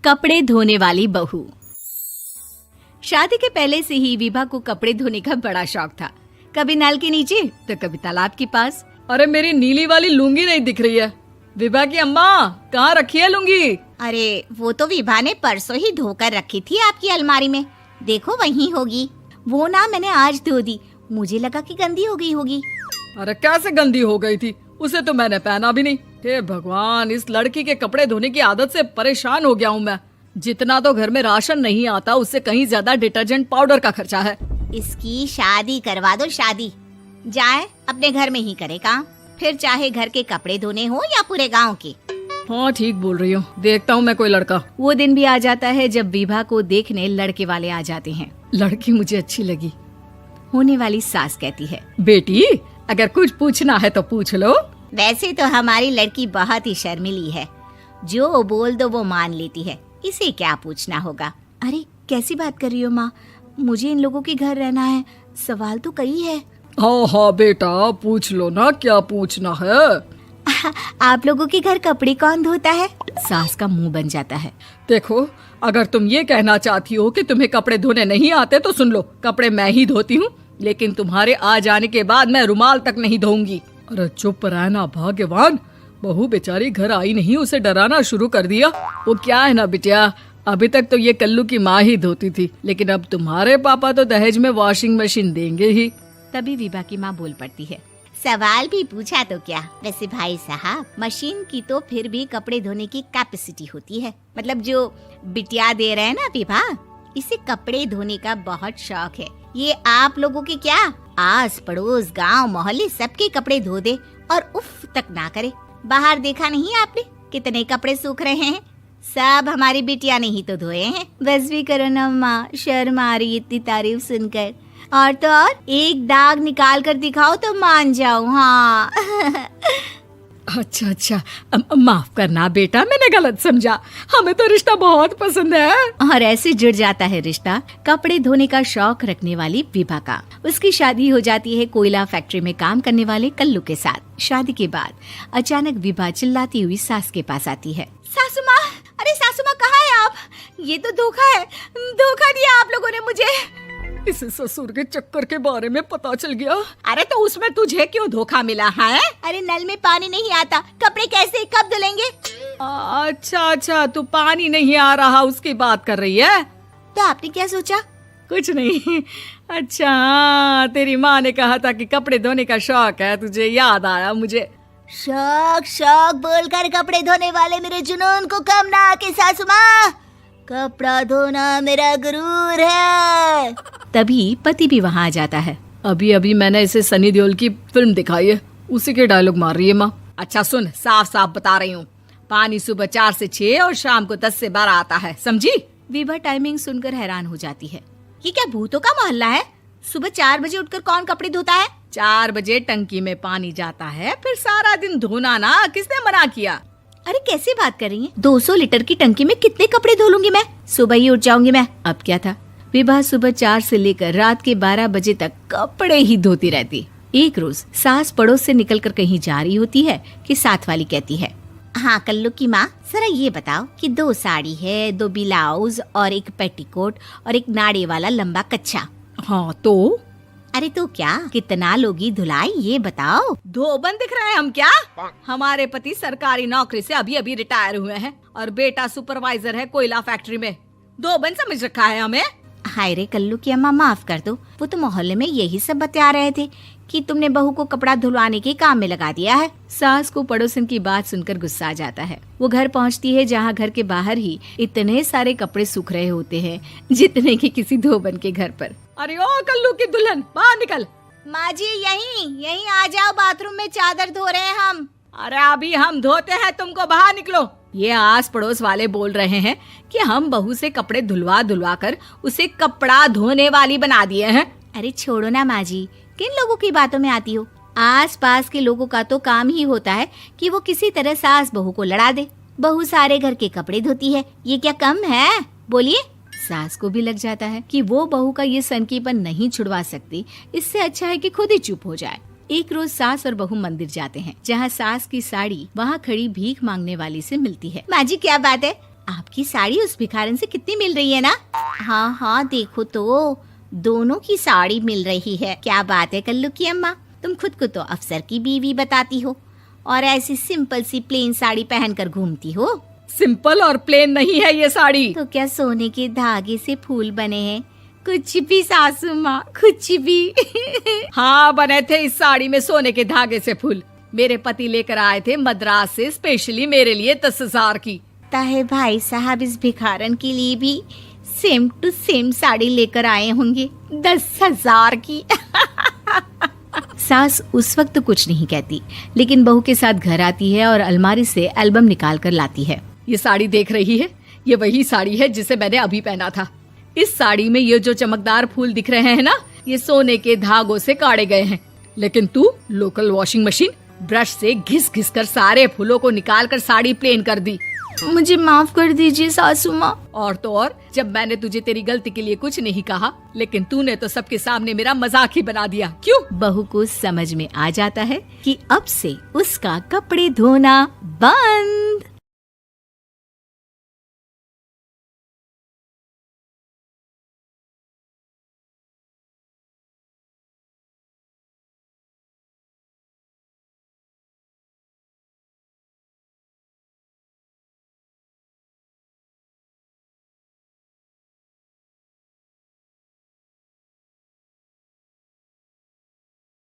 कपड़े धोने वाली बहू। शादी के पहले से ही विभा को कपड़े धोने का बड़ा शौक था। कभी नल के नीचे तो कभी तालाब के पास। अरे मेरी नीली वाली लुंगी नहीं दिख रही है। विभा की अम्मा, कहाँ रखी है लुंगी? अरे वो तो विभा ने परसों ही धोकर रखी थी आपकी अलमारी में, देखो वहीं होगी। वो ना मैंने आज धो दी, मुझे लगा कि गंदी हो गई होगी। अरे कैसे गंदी हो गई थी? उसे तो मैंने पहना भी नहीं। हे भगवान, इस लड़की के कपड़े धोने की आदत से परेशान हो गया हूँ मैं। जितना तो घर में राशन नहीं आता, उससे कहीं ज्यादा डिटर्जेंट पाउडर का खर्चा है। इसकी शादी करवा दो, शादी जाए अपने घर में ही करे काम, फिर चाहे घर के कपड़े धोने हो या पूरे गांव के। हाँ ठीक बोल रही हूँ, देखता हूँ मैं कोई लड़का। वो दिन भी आ जाता है जब विभा को देखने लड़के वाले आ जाते हैं। लड़की मुझे अच्छी लगी। होने वाली सास कहती है, बेटी अगर कुछ पूछना है तो पूछ लो। वैसे तो हमारी लड़की बहुत ही शर्मीली है, जो बोल दो वो मान लेती है, इसे क्या पूछना होगा। अरे कैसी बात कर रही हो माँ, मुझे इन लोगों के घर रहना है, सवाल तो कई है। हाँ हाँ बेटा, पूछ लो ना, क्या पूछना है। आप लोगों के घर कपड़े कौन धोता है? सास का मुंह बन जाता है। देखो, अगर तुम ये कहना चाहती हो कि तुम्हें कपड़े धोने नहीं आते तो सुन लो, कपड़े मैं ही धोती हूँ, लेकिन तुम्हारे आ जाने के बाद मैं रुमाल तक नहीं धोऊंगी। अरे चुप रहना भाग्यवान, बहू बेचारी घर आई नहीं, उसे डराना शुरू कर दिया। वो क्या है ना बिटिया, अभी तक तो ये कल्लू की माँ ही धोती थी, लेकिन अब तुम्हारे पापा तो दहेज में वॉशिंग मशीन देंगे ही। तभी विभा की माँ बोल पड़ती है, सवाल भी पूछा तो क्या। वैसे भाई साहब, मशीन की तो फिर भी कपड़े धोने की कैपेसिटी होती है। मतलब जो बिटिया दे रहे हैं ना विभा, इसे कपड़े धोने का बहुत शौक है। ये आप लोगों के क्या, आस पड़ोस गांव मोहल्ले सबके कपड़े धो दे और उफ तक ना करे। बाहर देखा नहीं आपने कितने कपड़े सूख रहे हैं? सब हमारी बिटिया ने ही तो धोए हैं। बस भी करो ना माँ, शर्म आ रही इतनी तारीफ सुनकर। और तो और एक दाग निकाल कर दिखाओ तो मान जाऊं। हाँ अच्छा, माफ करना बेटा, मैंने गलत समझा। हमें तो रिश्ता बहुत पसंद है। और ऐसे जुड़ जाता है रिश्ता कपड़े धोने का शौक रखने वाली विभा का। उसकी शादी हो जाती है कोयला फैक्ट्री में काम करने वाले कल्लू के साथ। शादी के बाद अचानक विभा चिल्लाती हुई सास के पास आती है। सासू माँ, अरे सासू माँ कहाँ है आप? ये तो धोखा है, धोखा दिया आप लोगों ने मुझे। इसे ससुर के चक्कर के बारे में पता चल गया। अरे तो उसमें तुझे क्यों धोखा मिला है? अरे नल में पानी नहीं आता, कपड़े कैसे कब धुलेंगे? अच्छा, तू पानी नहीं आ रहा उसकी बात कर रही है। तो आपने क्या सोचा? कुछ नहीं। अच्छा, तेरी माँ ने कहा था कि कपड़े धोने का शौक है तुझे, याद आया मुझे। शौक बोलकर कपड़े धोने वाले मेरे जुनून को कम ना आके सासू माँ, कपड़ा धोना मेरा गुरूर है। तभी पति भी वहाँ आ जाता है। अभी मैंने इसे सनी देओल की फिल्म दिखाई है, उसी के डायलॉग मार रही है माँ। अच्छा सुन, साफ साफ बता रही हूँ, पानी सुबह 4 से 6 और शाम को 10 से 12 आता है, समझी? विभा टाइमिंग सुनकर हैरान हो जाती है। ये क्या भूतों का मोहल्ला है? सुबह 4 बजे उठकर कौन कपड़े धोता है? 4 बजे टंकी में पानी जाता है, फिर सारा दिन धोना ना, किसने मना किया? अरे कैसी बात कर रही हैं? 200 लीटर की टंकी में कितने कपड़े धो लूंगी मैं? सुबह ही उठ जाऊंगी मैं। अब क्या था, विभा सुबह 4 से लेकर रात के 12 बजे तक कपड़े ही धोती रहती। एक रोज सास पड़ोस से निकलकर कहीं जा रही होती है कि साथ वाली कहती है, हाँ कल्लू की माँ, जरा ये बताओ कि 2 साड़ी है, 2 ब्लाउज और एक पेटीकोट और एक नाड़े वाला लंबा कच्छा। हाँ तो? अरे तो क्या, कितना लोगी धुलाई ये बताओ। धोबन दिख रहे हैं हम क्या? हमारे पति सरकारी नौकरी से अभी रिटायर हुए हैं और बेटा सुपरवाइजर है कोयला फैक्ट्री में। धोबन समझ रखा है हमें? हाय रे कल्लू की अम्मा, माफ कर दो, वो तो मोहल्ले में यही सब बता रहे थे कि तुमने बहू को कपड़ा धुलवाने के काम में लगा दिया है। सास को पड़ोसन की बात सुनकर गुस्सा आ जाता है। वो घर पहुंचती है जहां घर के बाहर ही इतने सारे कपड़े सूख रहे होते हैं जितने कि किसी धोबन के घर पर। अरे ओ कल्लू की दुल्हन, बाहर निकल। माँ जी यहीं आ जाओ, बाथरूम में चादर धो रहे हैं हम। अरे अभी हम धोते हैं, तुमको बाहर निकलो। ये आस पड़ोस वाले बोल रहे हैं कि हम बहू से कपड़े धुलवा कर उसे कपड़ा धोने वाली बना दिए हैं। अरे छोड़ो ना माँ जी, किन लोगों की बातों में आती हो? आस पास के लोगों का तो काम ही होता है कि वो किसी तरह सास बहू को लड़ा दे। बहू सारे घर के कपड़े धोती है, ये क्या कम है? बोलिए। सास को भी लग जाता है कि वो बहू का ये सनकीपन नहीं छुड़वा सकती, इससे अच्छा है कि खुद ही चुप हो जाए। एक रोज सास और बहू मंदिर जाते हैं, जहाँ सास की साड़ी वहाँ खड़ी भीख मांगने वाली से मिलती है। माँ जी क्या बात है, आपकी साड़ी उस भिखारन से कितनी मिल रही है ना? हाँ हाँ देखो तो, दोनों की साड़ी मिल रही है। क्या बात है कल्लू की अम्मा, तुम खुद को तो अफसर की बीवी बताती हो और ऐसी सिंपल सी प्लेन साड़ी पहनकर घूमती हो। सिंपल और प्लेन नहीं है ये साड़ी। तो क्या सोने के धागे से फूल बने हैं? कुछ भी सासू माँ, कुछ भी। हाँ बने थे इस साड़ी में सोने के धागे से फूल। मेरे पति लेकर आए थे मद्रास से स्पेशली मेरे लिए 10,000 की। ताहे भाई साहब इस भिखारन के लिए भी सेम टू सेम साड़ी लेकर आए होंगे 10,000 की। सास उस वक्त तो कुछ नहीं कहती, लेकिन बहू के साथ घर आती है और अलमारी से एल्बम निकाल कर लाती है। ये साड़ी देख रही है, ये वही साड़ी है जिसे मैंने अभी पहना था। इस साड़ी में ये जो चमकदार फूल दिख रहे हैं ना, ये सोने के धागों से काढ़े गए हैं। लेकिन तू लोकल वॉशिंग मशीन ब्रश से घिस घिस कर सारे फूलों को निकाल कर साड़ी प्लेन कर दी। मुझे माफ कर दीजिए सासू माँ। और तो और, जब मैंने तुझे तेरी गलती के लिए कुछ नहीं कहा, लेकिन तूने तो सबके सामने मेरा मजाक ही बना दिया। क्यों? बहू को समझ में आ जाता है कि अब से उसका कपड़े धोना बंद।